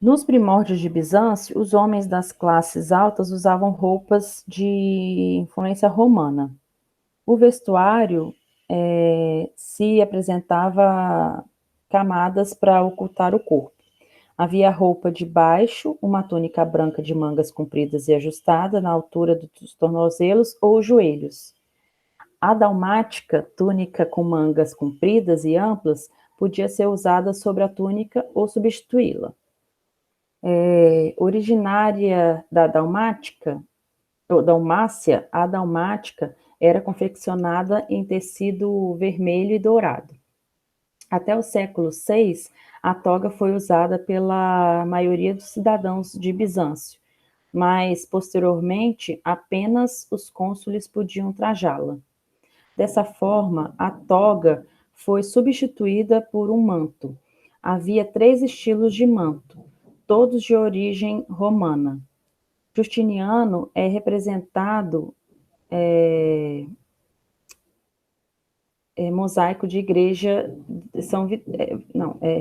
Nos primórdios de Bizâncio, os homens das classes altas usavam roupas de influência romana. O vestuário se apresentava camadas para ocultar o corpo. Havia roupa de baixo, uma túnica branca de mangas compridas e ajustada na altura dos tornozelos ou joelhos. A dalmática, túnica com mangas compridas e amplas, podia ser usada sobre a túnica ou substituí-la. Originária da Dalmácia, a dalmática era confeccionada em tecido vermelho e dourado. Até o século VI, a toga foi usada pela maioria dos cidadãos de Bizâncio, mas, posteriormente, apenas os cônsules podiam trajá-la. Dessa forma, a toga foi substituída por um manto. Havia 3 estilos de manto, todos de origem romana. Justiniano é representado mosaico de igreja de São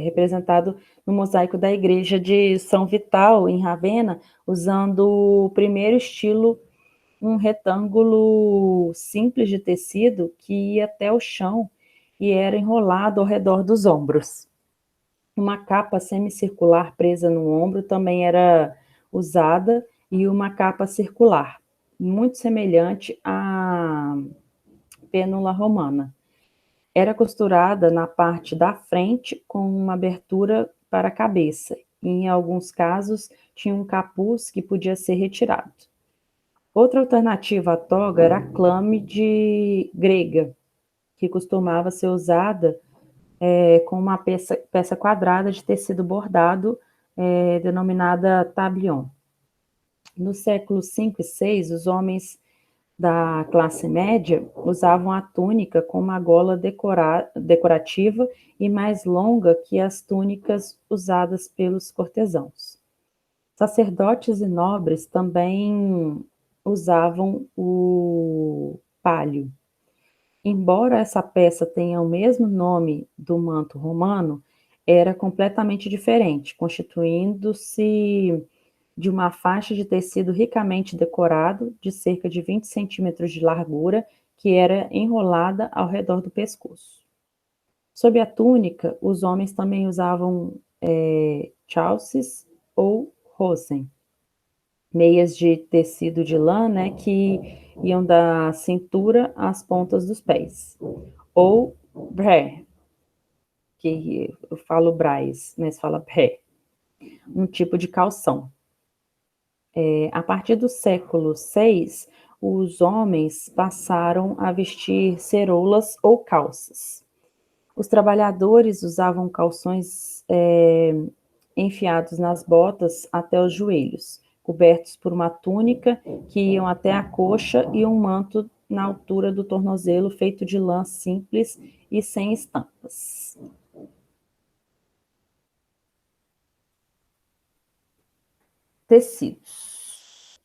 representado no mosaico da igreja de São Vital, em Ravenna, usando o primeiro estilo, um retângulo simples de tecido que ia até o chão e era enrolado ao redor dos ombros. Uma capa semicircular presa no ombro também era usada e uma capa circular, muito semelhante à pênula romana. Era costurada na parte da frente com uma abertura para a cabeça. E, em alguns casos, tinha um capuz que podia ser retirado. Outra alternativa à toga era a clâmide grega, que costumava ser usada com uma peça quadrada de tecido bordado, denominada tablion. No século V e VI, os homens da classe média usavam a túnica com uma gola decorativa e mais longa que as túnicas usadas pelos cortesãos. Sacerdotes e nobres também usavam o pálio. Embora essa peça tenha o mesmo nome do manto romano, era completamente diferente, constituindo-se de uma faixa de tecido ricamente decorado, de cerca de 20 centímetros de largura, que era enrolada ao redor do pescoço. Sob a túnica, os homens também usavam chalces ou hosen, meias de tecido de lã, né, que iam da cintura às pontas dos pés, ou bré, que eu falo brais, mas fala pé, um tipo de calção. A partir do século VI, os homens passaram a vestir ceroulas ou calças. Os trabalhadores usavam calções enfiados nas botas até os joelhos, cobertos por uma túnica que iam até a coxa e um manto na altura do tornozelo feito de lã simples e sem estampas. Tecidos.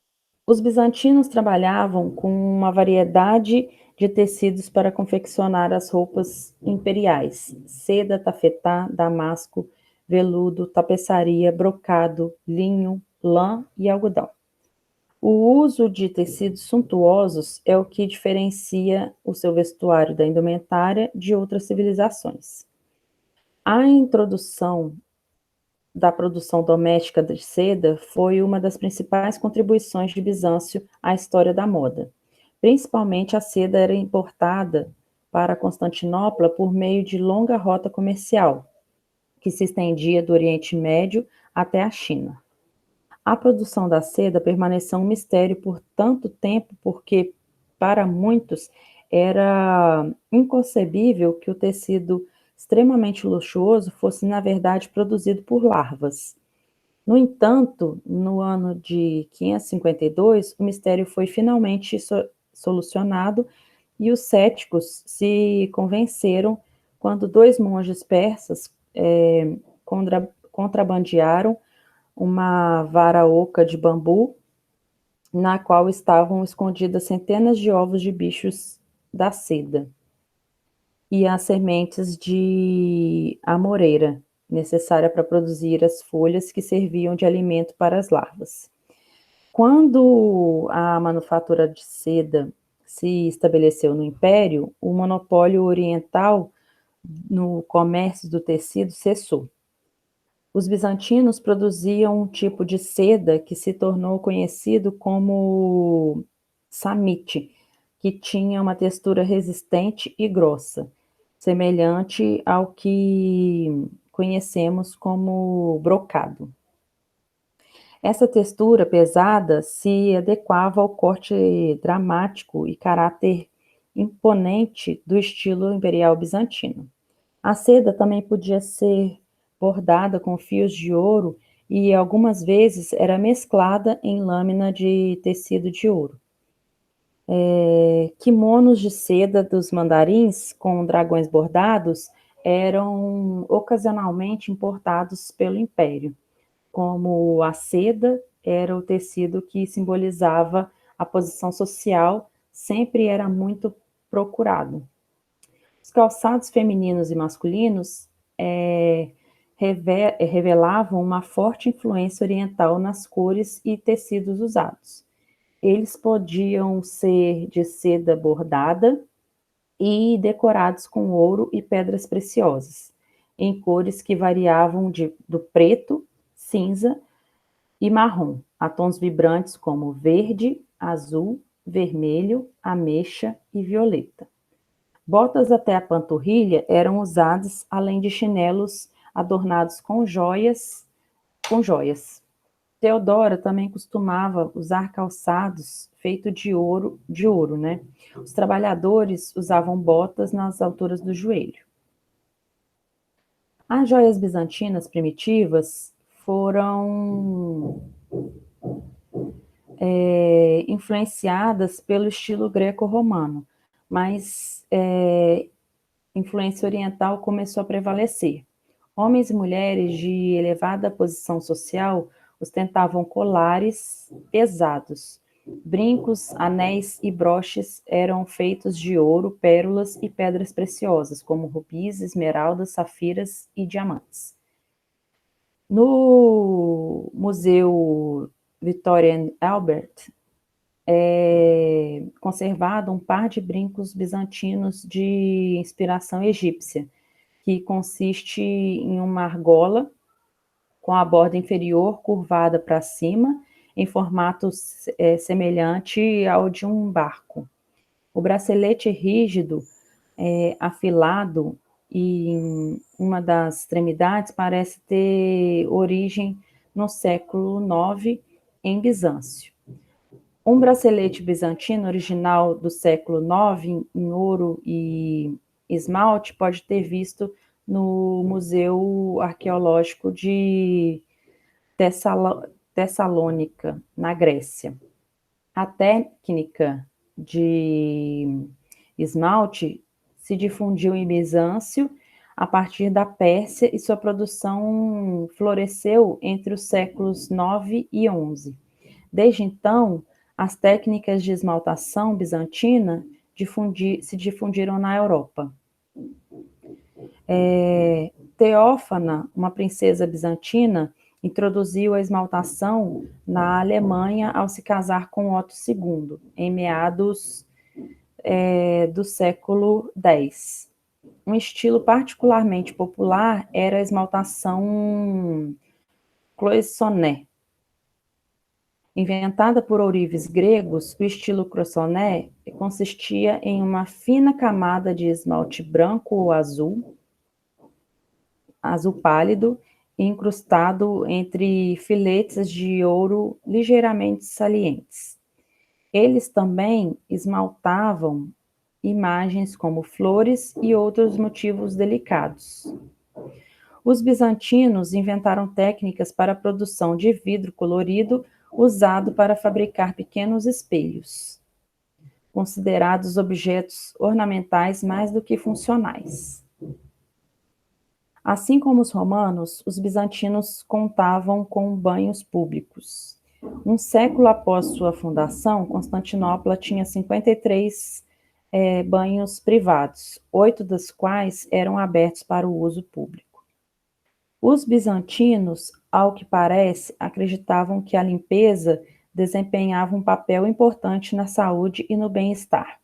Os bizantinos trabalhavam com uma variedade de tecidos para confeccionar as roupas imperiais: seda, tafetá, damasco, veludo, tapeçaria, brocado, linho, lã e algodão. O uso de tecidos suntuosos é o que diferencia o seu vestuário da indumentária de outras civilizações. A introdução da produção doméstica de seda foi uma das principais contribuições de Bizâncio à história da moda. Principalmente a seda era importada para Constantinopla por meio de longa rota comercial, que se estendia do Oriente Médio até a China. A produção da seda permaneceu um mistério por tanto tempo porque, para muitos, era inconcebível que o tecido extremamente luxuoso fosse, na verdade, produzido por larvas. No entanto, no ano de 552, o mistério foi finalmente solucionado e os céticos se convenceram quando dois monges persas contrabandearam uma vara oca de bambu na qual estavam escondidas centenas de ovos de bichos da seda e as sementes de amoreira, necessária para produzir as folhas que serviam de alimento para as larvas. Quando a manufatura de seda se estabeleceu no Império, o monopólio oriental no comércio do tecido cessou. Os bizantinos produziam um tipo de seda que se tornou conhecido como samite, que tinha uma textura resistente e grossa, semelhante ao que conhecemos como brocado. Essa textura pesada se adequava ao corte dramático e caráter imponente do estilo imperial bizantino. A seda também podia ser bordada com fios de ouro e algumas vezes era mesclada em lâmina de tecido de ouro. Kimonos de seda dos mandarins com dragões bordados eram ocasionalmente importados pelo Império, como a seda era o tecido que simbolizava a posição social, sempre era muito procurado. Os calçados femininos e masculinos revelavam uma forte influência oriental nas cores e tecidos usados. Eles podiam ser de seda bordada e decorados com ouro e pedras preciosas, em cores que variavam do preto, cinza e marrom, a tons vibrantes como verde, azul, vermelho, ameixa e violeta. Botas até a panturrilha eram usadas, além de chinelos adornados com joias. Teodora também costumava usar calçados feitos de ouro, né? Os trabalhadores usavam botas nas alturas do joelho. As joias bizantinas primitivas foram influenciadas pelo estilo greco-romano, mas influência oriental começou a prevalecer. Homens e mulheres de elevada posição social ostentavam colares pesados. Brincos, anéis e broches eram feitos de ouro, pérolas e pedras preciosas, como rubis, esmeraldas, safiras e diamantes. No Museu Victoria and Albert é conservado um par de brincos bizantinos de inspiração egípcia, que consiste em uma argola com a borda inferior curvada para cima, em formato semelhante ao de um barco. O bracelete rígido, afilado, e em uma das extremidades parece ter origem no século IX, em Bizâncio. Um bracelete bizantino original do século IX, em ouro e esmalte, pode ter visto no Museu Arqueológico de Tessalônica, na Grécia. A técnica de esmalte se difundiu em Bizâncio a partir da Pérsia e sua produção floresceu entre os séculos IX e XI. Desde então, as técnicas de esmaltação bizantina se difundiram na Europa. Teófana, uma princesa bizantina, introduziu a esmaltação na Alemanha ao se casar com Otto II, em meados do século X. Um estilo particularmente popular era a esmaltação cloisonné. Inventada por ourives gregos, o estilo cloisonné consistia em uma fina camada de esmalte branco ou azul pálido, incrustado entre filetes de ouro ligeiramente salientes. Eles também esmaltavam imagens como flores e outros motivos delicados. Os bizantinos inventaram técnicas para a produção de vidro colorido usado para fabricar pequenos espelhos, considerados objetos ornamentais mais do que funcionais. Assim como os romanos, os bizantinos contavam com banhos públicos. Um século após sua fundação, Constantinopla tinha 53 banhos privados, 8 dos quais eram abertos para o uso público. Os bizantinos, ao que parece, acreditavam que a limpeza desempenhava um papel importante na saúde e no bem-estar,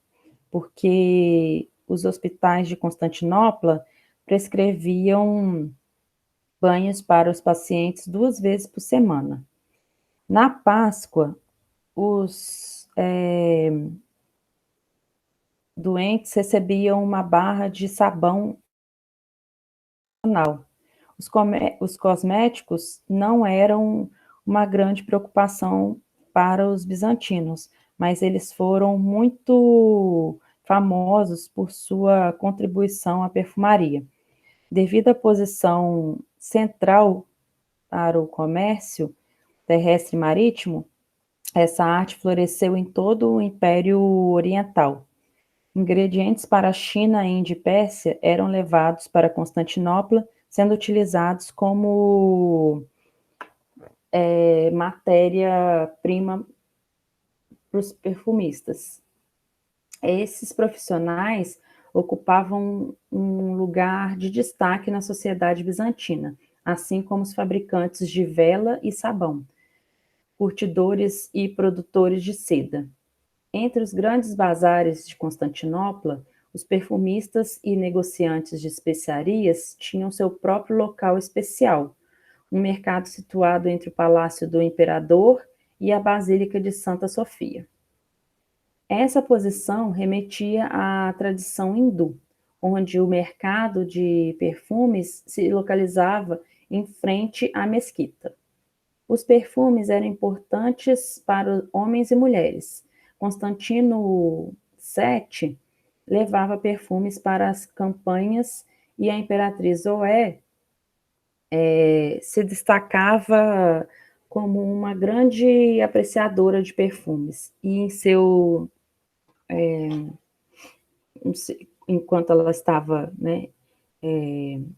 porque os hospitais de Constantinopla prescreviam banhos para os pacientes 2 vezes por semana. Na Páscoa, os doentes recebiam uma barra de sabão anal. Os cosméticos não eram uma grande preocupação para os bizantinos, mas eles foram muito famosos por sua contribuição à perfumaria. Devido à posição central para o comércio terrestre e marítimo, essa arte floresceu em todo o Império Oriental. Ingredientes para a China, Índia e Pérsia eram levados para Constantinopla, sendo utilizados como matéria-prima para os perfumistas. Esses profissionais ocupavam um lugar de destaque na sociedade bizantina, assim como os fabricantes de vela e sabão, curtidores e produtores de seda. Entre os grandes bazares de Constantinopla, os perfumistas e negociantes de especiarias tinham seu próprio local especial, um mercado situado entre o Palácio do Imperador e a Basílica de Santa Sofia. Essa posição remetia à tradição hindu, onde o mercado de perfumes se localizava em frente à mesquita. Os perfumes eram importantes para homens e mulheres. Constantino VII levava perfumes para as campanhas e a imperatriz Zoé se destacava como uma grande apreciadora de perfumes. E em seu enquanto ela estava,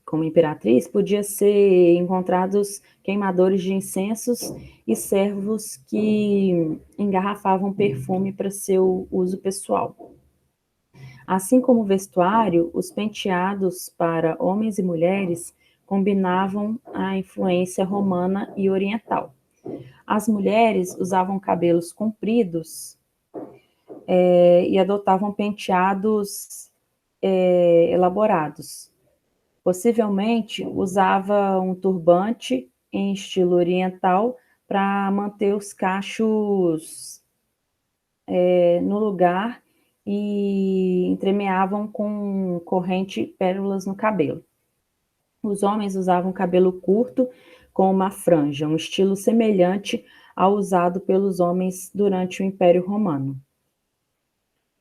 como imperatriz, podia ser encontrados queimadores de incensos e servos que engarrafavam perfume para seu uso pessoal. Assim como o vestuário, os penteados para homens e mulheres combinavam a influência romana e oriental. As mulheres usavam cabelos compridos e adotavam penteados elaborados. Possivelmente usava um turbante em estilo oriental para manter os cachos no lugar e entremeavam com corrente pérolas no cabelo. Os homens usavam cabelo curto com uma franja, um estilo semelhante ao usado pelos homens durante o Império Romano.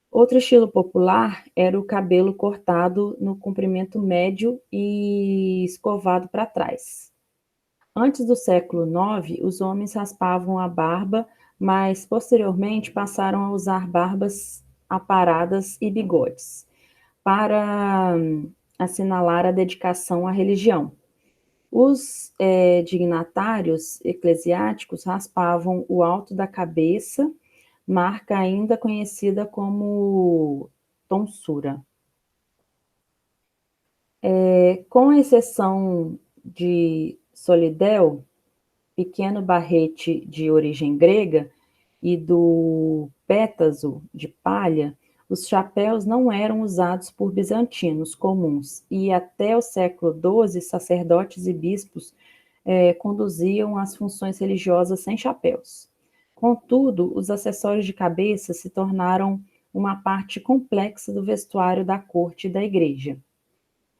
Outro estilo popular era o cabelo cortado no comprimento médio e escovado para trás. Antes do século IX, os homens raspavam a barba, mas posteriormente passaram a usar barbas aparadas e bigodes, para assinalar a dedicação à religião. Os dignatários eclesiásticos raspavam o alto da cabeça, marca ainda conhecida como tonsura. Com exceção de solidel, pequeno barrete de origem grega, e do pétaso de palha, os chapéus não eram usados por bizantinos comuns, e até o século XII, sacerdotes e bispos conduziam as funções religiosas sem chapéus. Contudo, os acessórios de cabeça se tornaram uma parte complexa do vestuário da corte e da igreja.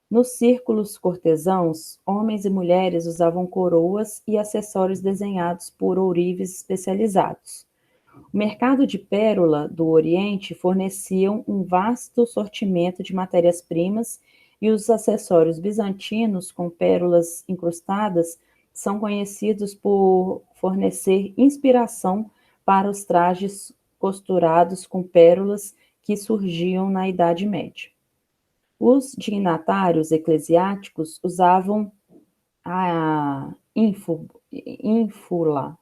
Nos círculos cortesãos, homens e mulheres usavam coroas e acessórios desenhados por ourives especializados. O mercado de pérola do Oriente fornecia um vasto sortimento de matérias-primas e os acessórios bizantinos com pérolas incrustadas são conhecidos por fornecer inspiração para os trajes costurados com pérolas que surgiam na Idade Média. Os dignatários eclesiásticos usavam a ínfula,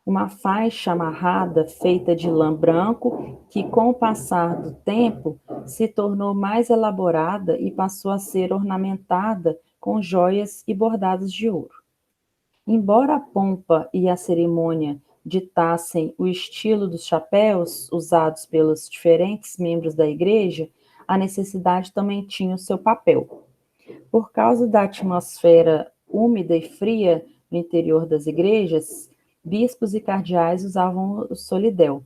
uma faixa amarrada feita de lã branco que, com o passar do tempo, se tornou mais elaborada e passou a ser ornamentada com joias e bordados de ouro. Embora a pompa e a cerimônia ditassem o estilo dos chapéus usados pelos diferentes membros da igreja, a necessidade também tinha o seu papel. Por causa da atmosfera úmida e fria no interior das igrejas, bispos e cardeais usavam o solidel,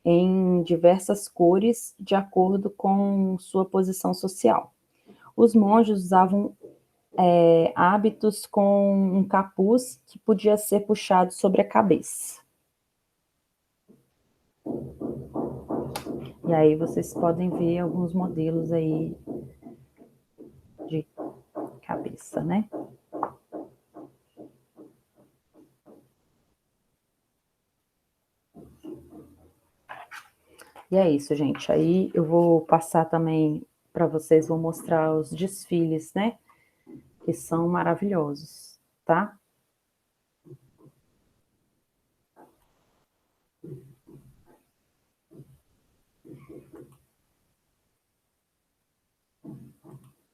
em diversas cores, de acordo com sua posição social. Os monges usavam hábitos com um capuz que podia ser puxado sobre a cabeça. E aí vocês podem ver alguns modelos aí de cabeça, né? E é isso, gente. Aí eu vou passar também para vocês, vou mostrar os desfiles, né? Que são maravilhosos, tá?